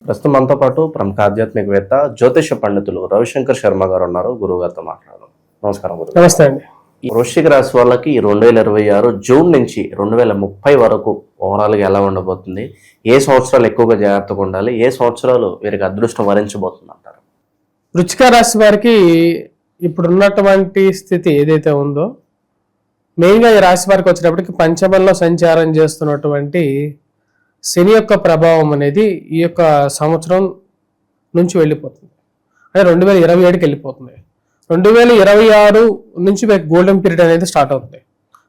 ప్రస్తుతం మనతో పాటు ప్రముఖ ఆధ్యాత్మికవేత్త జ్యోతిష పండితులు రవిశంకర్ శర్మ గారు ఉన్నారు. గురువు గారితో మాట్లాడదాం. నమస్కారం గురువు. నమస్తే అండి. ఈ వృశ్చిక రాశి వాళ్ళకి 2026 జూన్ నుంచి 2030 వరకు ఓవరాల్గా ఎలా ఉండబోతుంది? ఏ సంవత్సరాలు ఎక్కువగా జాగ్రత్తగా ఉండాలి? ఏ సంవత్సరాలు వీరికి అదృష్టం వరించబోతుంది అంటారు? వృశ్చిక రాశి వారికి ఇప్పుడున్నటువంటి స్థితి ఏదైతే ఉందో, మెయిన్గా ఈ రాశి వారికి వచ్చేటప్పటికి పంచమంలో సంచారం చేస్తున్నటువంటి శని యొక్క ప్రభావం అనేది ఈ యొక్క సంవత్సరం నుంచి వెళ్ళిపోతుంది. అంటే 2027కి వెళ్ళిపోతుంది. 2026 నుంచి వీరికి గోల్డెన్ పీరియడ్ అనేది స్టార్ట్ అవుతుంది.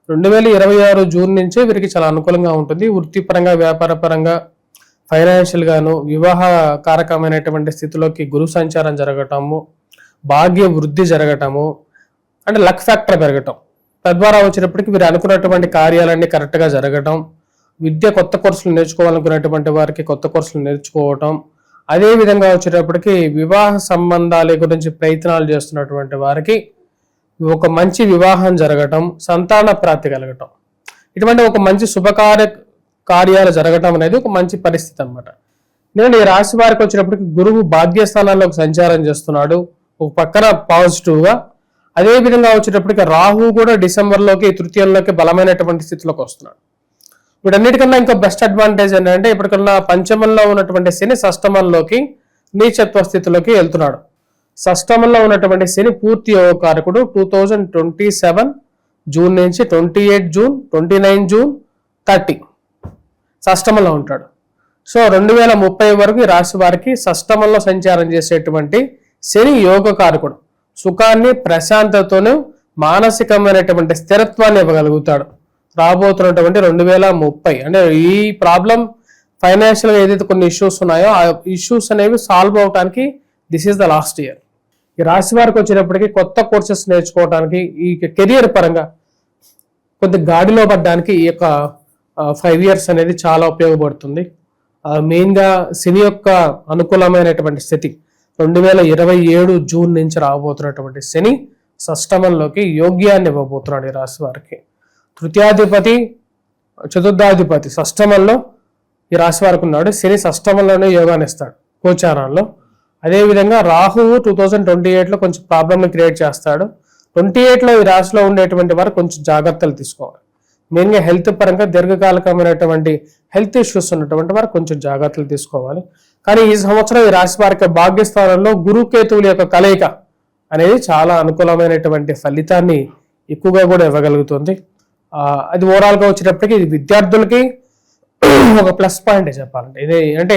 2026 జూన్ నుంచే వీరికి చాలా అనుకూలంగా ఉంటుంది. వృత్తిపరంగా, వ్యాపారపరంగా, ఫైనాన్షియల్ గాను, వివాహ కారకమైనటువంటి స్థితిలోకి గురు సంచారం జరగటము, భాగ్య వృద్ధి జరగటము, అంటే లక్ ఫ్యాక్టర్ పెరగటం, తద్వారా వచ్చేటప్పటికి వీరు అనుకున్నటువంటి కార్యాలన్నీ కరెక్ట్గా జరగటం, విద్య కొత్త కోర్సులు నేర్చుకోవాలనుకునేటువంటి వారికి కొత్త కోర్సులు నేర్చుకోవటం, అదే విధంగా వచ్చేటప్పటికి వివాహ సంబంధాల గురించి ప్రయత్నాలు చేస్తున్నటువంటి వారికి ఒక మంచి వివాహం జరగటం, సంతాన ప్రాప్తి కలగటం, ఇటువంటి ఒక మంచి కార్యాలు జరగటం అనేది ఒక మంచి పరిస్థితి అనమాట. నేను ఈ రాశి వారికి వచ్చినప్పటికి గురువు భాగ్యస్థానాల్లోకి సంచారం చేస్తున్నాడు ఒక పక్కన పాజిటివ్గా. అదే విధంగా వచ్చేటప్పటికి రాహు కూడా డిసెంబర్లోకి తృతీయంలోకి బలమైనటువంటి స్థితిలోకి వస్తున్నాడు. వీటన్నిటికన్నా ఇంకా బెస్ట్ అడ్వాంటేజ్ ఏంటంటే ఇప్పటికన్నా పంచమంలో ఉన్నటువంటి శని షష్టమంలోకి నీచత్వ స్థితిలోకి వెళ్తున్నాడు. షష్టమంలో ఉన్నటువంటి శని పూర్తి యోగకారకుడు. 2027 జూన్ నుంచి 28 జూన్, 29 జూన్, 30 షష్టమంలో ఉంటాడు. సో 2030 వరకు ఈ రాశి వారికి షష్టమంలో సంచారం చేసేటువంటి శని యోగకారకుడు. సుఖాన్ని, ప్రశాంతతను, మానసికమైనటువంటి స్థిరత్వాన్ని ఇవ్వగలుగుతాడు. రాబోతున్నటువంటి 2030 అంటే ఈ ప్రాబ్లం ఫైనాన్షియల్గా ఏదైతే కొన్ని ఇష్యూస్ ఉన్నాయో ఆ ఇష్యూస్ అనేవి సాల్వ్ అవడానికి this is the last year. ఈ రాశి వారికి వచ్చేటప్పటికి కొత్త కోర్సెస్ నేర్చుకోవడానికి, ఈ కెరియర్ పరంగా కొద్ది గాడిలో పడడానికి ఈ యొక్క 5 years అనేది చాలా ఉపయోగపడుతుంది. మెయిన్గా శని యొక్క అనుకూలమైనటువంటి స్థితి 2027 జూన్ నుంచి రాబోతున్నటువంటి శని షష్టమంలోకి యోగ్యాన్ని ఇవ్వబోతున్నాడు ఈ రాశి వారికి. తృతీయాధిపతి, చతుర్థాధిపతి షష్టమంలో ఈ రాశి వారికి ఉన్నాడు. శని షష్టమంలోనే యోగాన్ని ఇస్తాడు గోచారంలో. అదేవిధంగా రాహువు 2028లో కొంచెం ప్రాబ్లమ్ని క్రియేట్ చేస్తాడు. 28లో ఈ రాశిలో ఉండేటువంటి వారు కొంచెం జాగ్రత్తలు తీసుకోవాలి. మెయిన్గా హెల్త్ పరంగా దీర్ఘకాలికమైనటువంటి హెల్త్ ఇష్యూస్ ఉన్నటువంటి వారు కొంచెం జాగ్రత్తలు తీసుకోవాలి. కానీ ఈ సంవత్సరం ఈ రాశి వారికి భాగ్యస్థానంలో గురుకేతువుల యొక్క కలయిక అనేది చాలా అనుకూలమైనటువంటి ఫలితాన్ని ఎక్కువగా కూడా ఇవ్వగలుగుతుంది. అది ఓవరాల్గా వచ్చేటప్పటికి ఇది విద్యార్థులకి ఒక ప్లస్ పాయింట్ చెప్పాలంటే. ఇది అంటే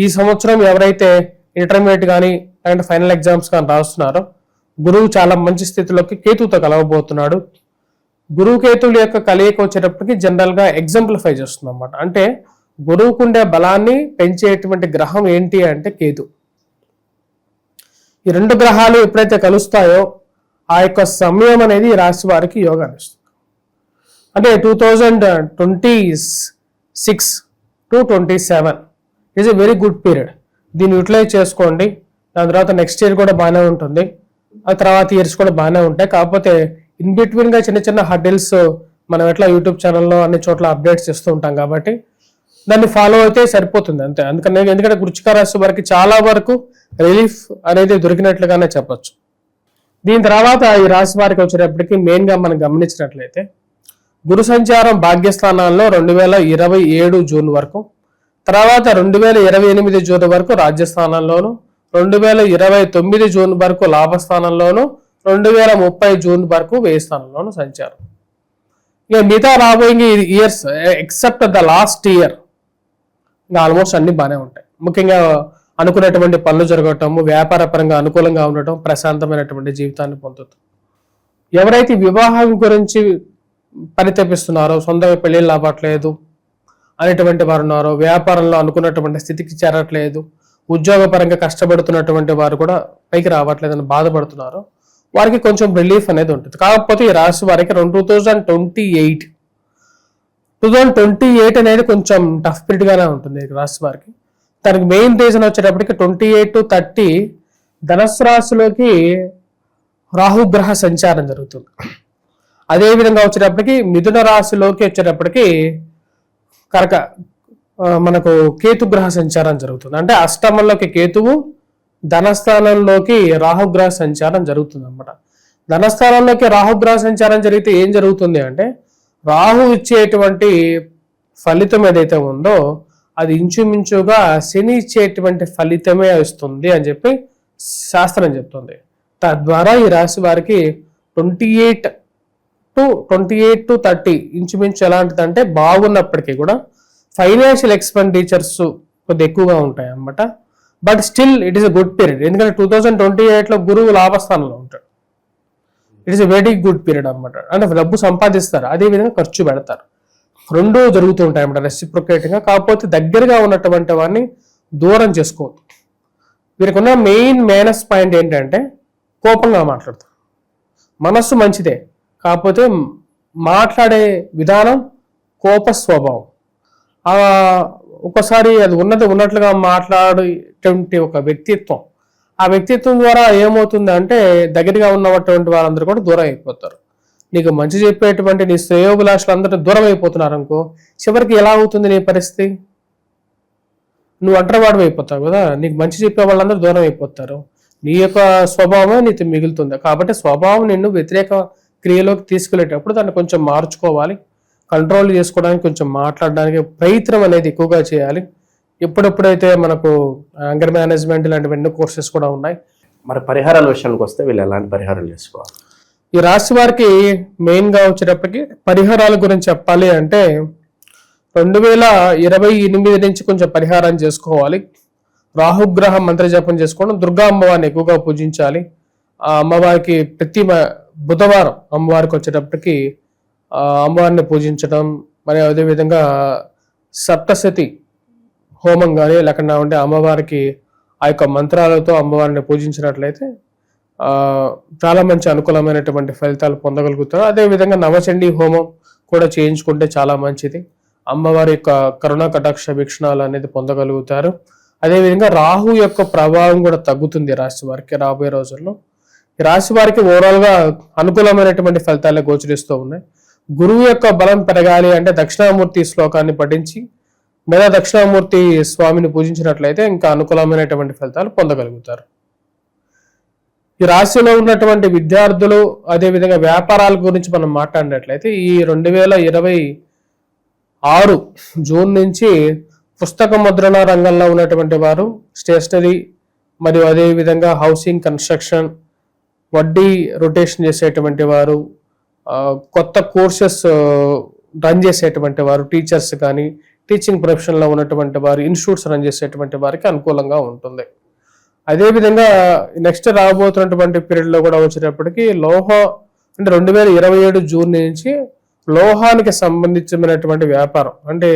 ఈ సంవత్సరం ఎవరైతే ఇంటర్మీడియట్ కానీ అండ్ ఫైనల్ ఎగ్జామ్స్ కానీ రాస్తున్నారో గురువు చాలా మంచి స్థితిలోకి కేతువుతో కలవబోతున్నాడు. గురువు కేతువుల యొక్క కలయిక వచ్చేటప్పటికి జనరల్గా ఎగ్జాంప్లిఫై చేస్తుంది అన్నమాట. అంటే గురువుకుండే బలాన్ని పెంచేటువంటి గ్రహం ఏంటి అంటే కేతు. ఈ రెండు గ్రహాలు ఎప్పుడైతే కలుస్తాయో ఆ యొక్క సమయం అనేది ఈ రాశి వారికి యోగాన్ని ఇస్తుంది. అంటే 2026 to 27 is a very good period. దీన్ని యూటిలైజ్ చేసుకోండి. దాని తర్వాత నెక్స్ట్ ఇయర్ కూడా బాగానే ఉంటుంది, ఆ తర్వాత ఇయర్స్ కూడా బాగానే ఉంటాయి. కాకపోతే ఇన్ బిట్వీన్గా చిన్న చిన్న హర్డిల్స్ మనం ఎట్లా యూట్యూబ్ ఛానల్లో అన్ని చోట్ల అప్డేట్స్ చేస్తూ ఉంటాం కాబట్టి దాన్ని ఫాలో అయితే సరిపోతుంది అంతే. ఎందుకంటే వృశ్చిక రాశి వారికి చాలా వరకు రిలీఫ్ అనేది దొరికినట్లుగానే చెప్పచ్చు. దీని తర్వాత ఈ రాశి వారికి వచ్చేటప్పటికి మెయిన్గా మనం గమనించినట్లయితే గురు సంచారం భాగ్యస్థానాల్లో 2027 జూన్ వరకు, తర్వాత 2028 జూన్ వరకు రాజ్యస్థానంలోను, 2029 జూన్ వరకు లాభస్థానంలోను, 2030 జూన్ వరకు వ్యయ స్థానంలోను సంచారం. ఇక మిగతా రాబోయే years except the last year ఇంకా ఆల్మోస్ట్ అన్ని బాగానే ఉంటాయి. ముఖ్యంగా అనుకునేటువంటి పనులు జరగటము, వ్యాపార పరంగా అనుకూలంగా ఉండటం, ప్రశాంతమైనటువంటి జీవితాన్ని పొందుతాం. ఎవరైతే వివాహం గురించి పరితపిస్తున్నారో, సొంతంగా పెళ్ళిళ్ళు అవ్వట్లేదు అనేటువంటి వారు ఉన్నారో, వ్యాపారంలో అనుకున్నటువంటి స్థితికి చేరట్లేదు, ఉద్యోగపరంగా కష్టపడుతున్నటువంటి వారు కూడా పైకి రావట్లేదని బాధపడుతున్నారు, వారికి కొంచెం రిలీఫ్ అనేది ఉంటుంది. కాకపోతే ఈ రాశి వారికి 2028 అనేది కొంచెం టఫ్ పీరియడ్ గానే ఉంటుంది ఈ రాశి వారికి. దానికి మెయిన్ రీజన్ వచ్చేటప్పటికి 28 to 30 ధనస్సు రాశిలోకి రాహుగ్రహ సంచారం జరుగుతుంది. అదే విధంగా వచ్చేటప్పటికి మిథున రాశిలోకి వచ్చేటప్పటికి మనకు కేతుగ్రహ సంచారం జరుగుతుంది. అంటే అష్టమంలోకి కేతువు, ధనస్థానంలోకి రాహుగ్రహ సంచారం జరుగుతుంది అన్నమాట. ధనస్థానంలోకి రాహుగ్రహ సంచారం జరిగితే ఏం జరుగుతుంది అంటే రాహు ఇచ్చేటువంటి ఫలితం ఏదైతే ఉందో అది ఇంచుమించుగా శని ఇచ్చేటువంటి ఫలితమే ఇస్తుంది అని చెప్పి శాస్త్రం చెప్తుంది. తద్వారా ఈ రాశి వారికి 28 to 30 ఇంచుమించు ఎలాంటిదంటే బాగున్నప్పటికీ కూడా ఫైనాన్షియల్ ఎక్స్పెండిచర్స్ కొద్దిగా ఎక్కువగా ఉంటాయి అన్నమాట. But still it is a good period. ఎందుకంటే 2028లో గురువు లాభస్థానంలో ఉంటాడు. It is a very good period అన్నమాట. అంటే డబ్బు సంపాదిస్తారు, అదేవిధంగా ఖర్చు పెడతారు, రెండూ జరుగుతూ ఉంటాయి అన్నమాట రెసిప్రొకేట్గా. కాకపోతే దగ్గరగా ఉన్నటువంటి వాడిని దూరం చేసుకోవద్దు. వీరికి ఉన్న మెయిన్ మైనస్ పాయింట్ ఏంటంటే కోపంగా మాట్లాడతారు. మనస్సు మంచిదే, కాకపోతే మాట్లాడే విధానం కోప స్వభావం. ఒకసారి అది ఉన్నట్లుగా మాట్లాడేటువంటి ఒక వ్యక్తిత్వం, ఆ వ్యక్తిత్వం ద్వారా ఏమవుతుంది అంటే దగ్గరగా ఉన్నటువంటి వాళ్ళందరూ కూడా దూరం అయిపోతారు. నీకు మంచి చెప్పేటువంటి నీ శ్రేయోభిలాషులు అందరూ దూరం అయిపోతున్నారు అనుకో, చివరికి ఎలా అవుతుంది నీ పరిస్థితి? నువ్వు ఒంటరివాడు అయిపోతావు కదా. నీకు మంచి చెప్పే వాళ్ళందరూ దూరం అయిపోతారు, నీ యొక్క స్వభావమే నీకు మిగులుతుంది. కాబట్టి స్వభావం నిన్ను వ్యతిరేక క్రియలోకి తీసుకెళ్లేటప్పుడు దాన్ని కొంచెం మార్చుకోవాలి, కంట్రోల్ చేసుకోవడానికి, కొంచెం మాట్లాడడానికి ప్రయత్నం అనేది ఎక్కువగా చేయాలి. ఎప్పుడెప్పుడైతే మనకు యాంగర్ మేనేజ్మెంట్ ఇలాంటివి ఎన్నో కోర్సెస్ కూడా ఉన్నాయి. మరి పరిహారాల విషయానికి వస్తే వీళ్ళు ఎలాంటి పరిహారాలు చేసుకోవాలి? ఈ రాశి వారికి మెయిన్గా వచ్చేటప్పటికి పరిహారాల గురించి చెప్పాలి అంటే 2028 నుంచి కొంచెం పరిహారం చేసుకోవాలి. రాహుగ్రహ మంత్ర జపం చేసుకోవడం, దుర్గా అమ్మవారిని ఎక్కువగా పూజించాలి. ఆ అమ్మవారికి ప్రతి బుధవారం అమ్మవారికి వచ్చేటప్పటికి అమ్మవారిని పూజించడం, మరి అదేవిధంగా సప్తశతి హోమం కానీ లేకుండా ఉంటే అమ్మవారికి ఆ యొక్క మంత్రాలతో అమ్మవారిని పూజించినట్లయితే చాలా మంచి అనుకూలమైనటువంటి ఫలితాలు పొందగలుగుతారు. అదేవిధంగా నవచండీ హోమం కూడా చేయించుకుంటే చాలా మంచిది. అమ్మవారి యొక్క కరుణా కటాక్ష వీక్షణాలు అనేది పొందగలుగుతారు. అదేవిధంగా రాహు యొక్క ప్రభావం కూడా తగ్గుతుంది రాశి వారికి రాబోయే రోజుల్లో. ఈ రాశి వారికి ఓవరాల్గా అనుకూలమైనటువంటి ఫలితాలే గోచరిస్తూ ఉన్నాయి. గురువు యొక్క బలం పెరగాలి అంటే దక్షిణామూర్తి శ్లోకాన్ని పఠించి లేదా దక్షిణామూర్తి స్వామిని పూజించినట్లయితే ఇంకా అనుకూలమైనటువంటి ఫలితాలు పొందగలుగుతారు. ఈ రాశిలో ఉన్నటువంటి విద్యార్థులు అదేవిధంగా వ్యాపారాల గురించి మనం మాట్లాడినట్లయితే ఈ 2026 జూన్ నుంచి పుస్తక ముద్రణ రంగంలో ఉన్నటువంటి వారు, స్టేషనరీ మరియు అదేవిధంగా హౌసింగ్ కన్స్ట్రక్షన్, వడ్డీ రొటేషన్ చేసేటువంటి వారు, కొత్త కోర్సెస్ రన్ చేసేటువంటి వారు, టీచర్స్ కానీ టీచింగ్ ప్రొఫెషన్లో ఉన్నటువంటి వారు, ఇన్స్టిట్యూట్స్ రన్ చేసేటువంటి వారికి అనుకూలంగా ఉంటుంది. అదేవిధంగా నెక్స్ట్ రాబోతున్నటువంటి పీరియడ్లో కూడా వచ్చేటప్పటికి అంటే 2027 జూన్ నుంచి లోహానికి సంబంధించినటువంటి వ్యాపారం అంటే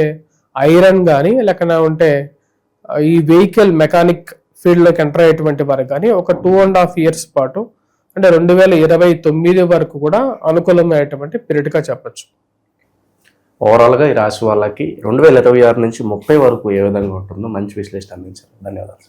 ఐరన్ కానీ లేకుండా ఉంటే ఈ వెహికల్ మెకానిక్ ఫీల్డ్లోకి ఎంటర్ అయ్యేటువంటి వారికి కానీ ఒక 2.5 years పాటు అంటే 2029 వరకు కూడా అనుకూలమైనటువంటి పీరియడ్గా చెప్పచ్చు. ఓవరాల్గా ఈ రాశి వాళ్ళకి 2026 నుంచి 30 వరకు ఏ విధంగా ఉంటుందో మంచి విశ్లేషణ అందించారు. ధన్యవాదాలు.